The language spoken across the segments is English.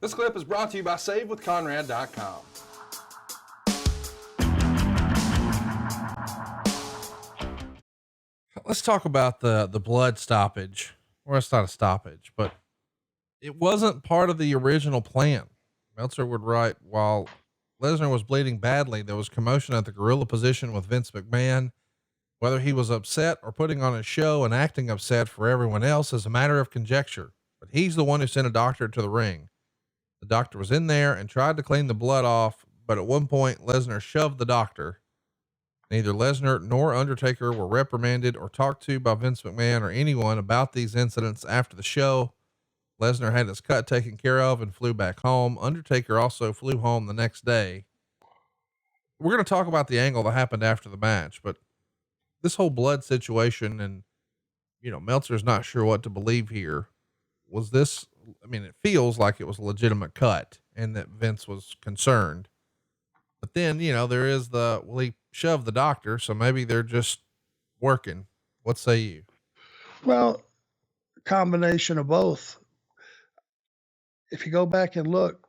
This clip is brought to you by SaveWithConrad.com. Let's talk about the blood stoppage. Well, it's not a stoppage, but it wasn't part of the original plan. Meltzer would write, while Lesnar was bleeding badly, there was commotion at the gorilla position with Vince McMahon. Whether he was upset or putting on a show and acting upset for everyone else is a matter of conjecture, but he's the one who sent a doctor to the ring. The doctor was in there and tried to clean the blood off, but at one point Lesnar shoved the doctor. Neither Lesnar nor Undertaker were reprimanded or talked to by Vince McMahon or anyone about these incidents after the show. Lesnar had his cut taken care of and flew back home. Undertaker also flew home the next day. We're going to talk about the angle that happened after the match, but this whole blood situation, and, Meltzer's not sure what to believe here. Was this, it feels like it was a legitimate cut and that Vince was concerned, but then, there is he shoved the doctor. So maybe they're just working. What say you? Well, combination of both. If you go back and look,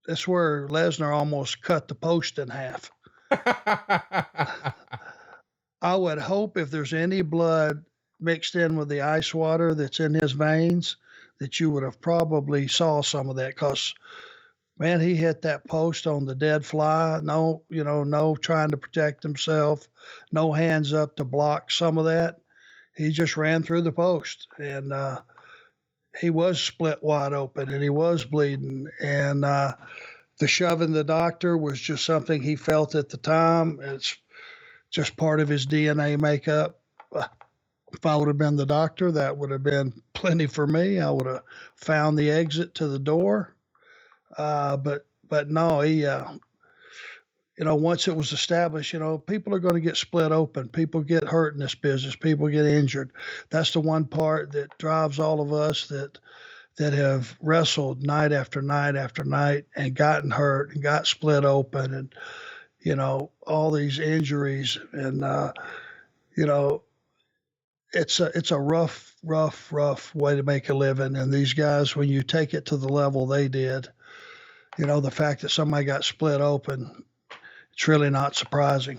that's where Lesnar almost cut the post in half. I would hope if there's any blood mixed in with the ice water that's in his veins, that you would have probably saw some of that, because man, he hit that post on the dead fly. No trying to protect himself, no hands up to block some of that. He just ran through the post, and he was split wide open and he was bleeding. And the shoving the doctor was just something he felt at the time. It's just part of his DNA makeup. If I would have been the doctor, that would have been plenty for me. I would have found the exit to the door. But no, he, once it was established, people are going to get split open. People get hurt in this business. People get injured. That's the one part that drives all of us that have wrestled night after night after night and gotten hurt and got split open, and, all these injuries. And, it's a rough way to make a living. And these guys, when you take it to the level they did, the fact that somebody got split open, it's really not surprising.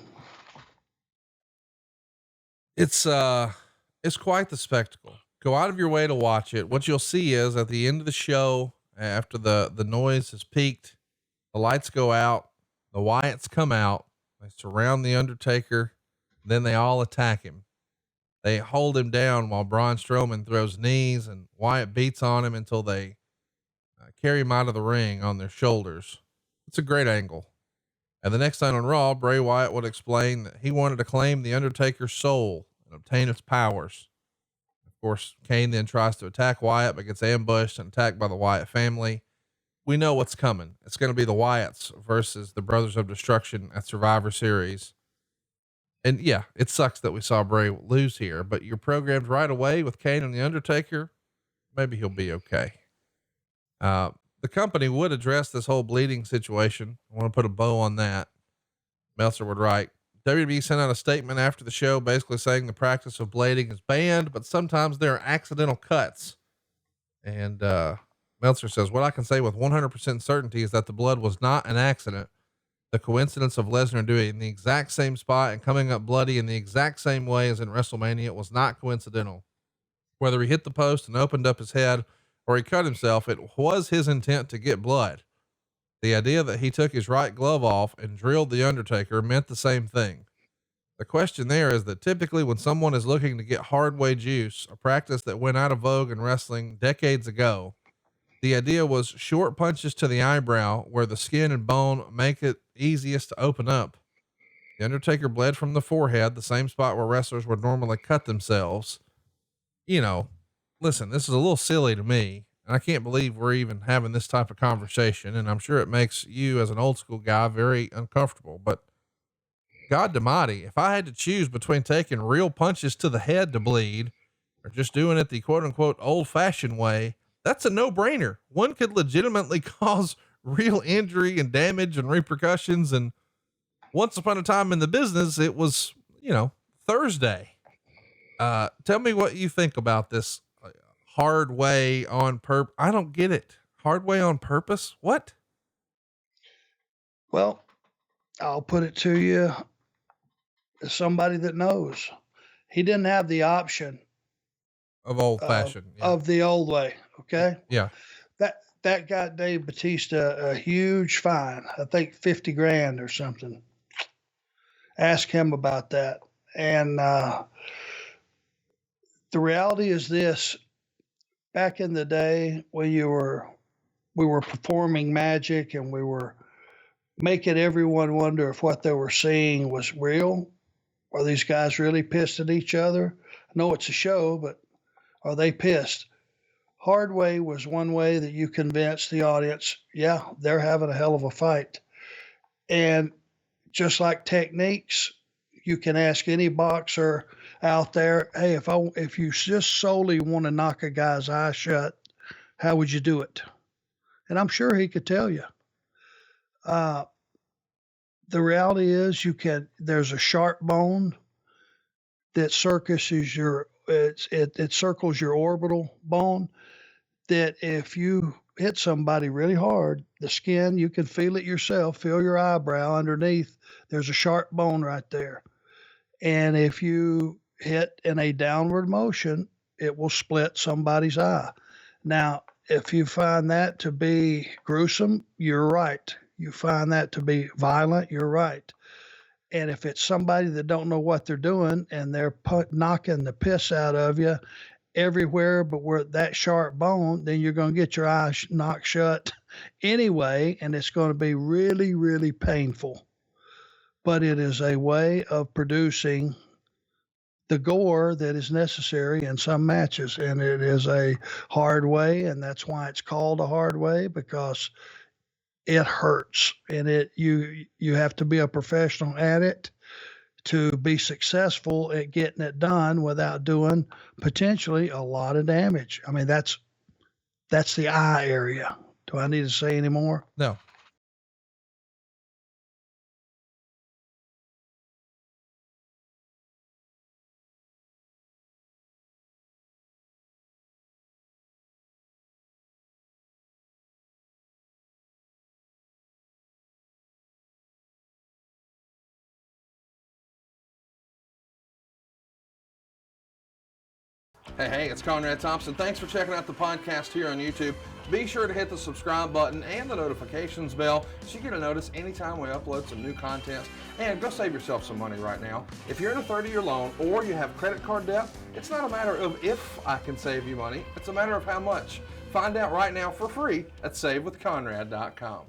It's quite the spectacle. Go out of your way to watch it. What you'll see is at the end of the show, after the noise has peaked, the lights go out, the Wyatts come out, they surround the Undertaker, then they all attack him. They hold him down while Braun Strowman throws knees, and Wyatt beats on him until they carry him out of the ring on their shoulders. It's a great angle. And the next night on Raw, Bray Wyatt would explain that he wanted to claim the Undertaker's soul and obtain its powers. Of course, Kane then tries to attack Wyatt, but gets ambushed and attacked by the Wyatt family. We know what's coming. It's going to be the Wyatts versus the Brothers of Destruction at Survivor Series. And yeah, it sucks that we saw Bray lose here, but you're programmed right away with Kane and the Undertaker. Maybe he'll be okay. The company would address this whole bleeding situation. I want to put a bow on that. Meltzer would write, WWE sent out a statement after the show basically saying the practice of blading is banned, but sometimes there are accidental cuts. And Meltzer says, what I can say with 100% certainty is that the blood was not an accident. The coincidence of Lesnar doing it in the exact same spot and coming up bloody in the exact same way as in WrestleMania was not coincidental. Whether he hit the post and opened up his head or he cut himself, it was his intent to get blood. The idea that he took his right glove off and drilled the Undertaker meant the same thing. The question there is that typically when someone is looking to get hardway juice, a practice that went out of vogue in wrestling decades ago, the idea was short punches to the eyebrow where the skin and bone make it easiest to open up. The Undertaker bled from the forehead, the same spot where wrestlers would normally cut themselves. Listen, this is a little silly to me, and I can't believe we're even having this type of conversation. And I'm sure it makes you as an old school guy very uncomfortable, but God almighty, if I had to choose between taking real punches to the head to bleed or just doing it the quote unquote old fashioned way, that's a no-brainer. One could legitimately cause real injury and damage and repercussions. And once upon a time in the business, it was, Thursday. Tell me what you think about this hard way on I don't get it. Hard way on purpose? What? Well, I'll put it to you as somebody that knows. He didn't have the option Of old fashioned. Yeah. of the old way. Okay. Yeah. That got Dave Batista a huge fine. I think 50 grand or something. Ask him about that. And the reality is this: back in the day when we were performing magic and we were making everyone wonder if what they were seeing was real. Are these guys really pissed at each other? I know it's a show, but are they pissed? Hard way was one way that you convinced the audience, yeah, they're having a hell of a fight. And just like techniques, you can ask any boxer out there, hey, if you just solely want to knock a guy's eye shut, how would you do it? And I'm sure he could tell you. The reality is there's a sharp bone that it circles your orbital bone, that if you hit somebody really hard, the skin, you can feel it yourself, feel your eyebrow underneath. There's a sharp bone right there. And if you hit in a downward motion, it will split somebody's eye. Now, if you find that to be gruesome, you're right. You find that to be violent, you're right. And if it's somebody that don't know what they're doing and they're knocking the piss out of you everywhere but where that sharp bone, then you're going to get your eyes knocked shut anyway, and it's going to be really, really painful. But it is a way of producing the gore that is necessary in some matches, and it is a hard way, and that's why it's called a hard way, because it hurts, and you have to be a professional at it to be successful at getting it done without doing potentially a lot of damage. I mean, that's the eye area. Do I need to say any more? No. Hey, it's Conrad Thompson. Thanks for checking out the podcast here on YouTube. Be sure to hit the subscribe button and the notifications bell so you get a notice anytime we upload some new content. And go save yourself some money right now. If you're in a 30-year loan or you have credit card debt, it's not a matter of if I can save you money. It's a matter of how much. Find out right now for free at SaveWithConrad.com.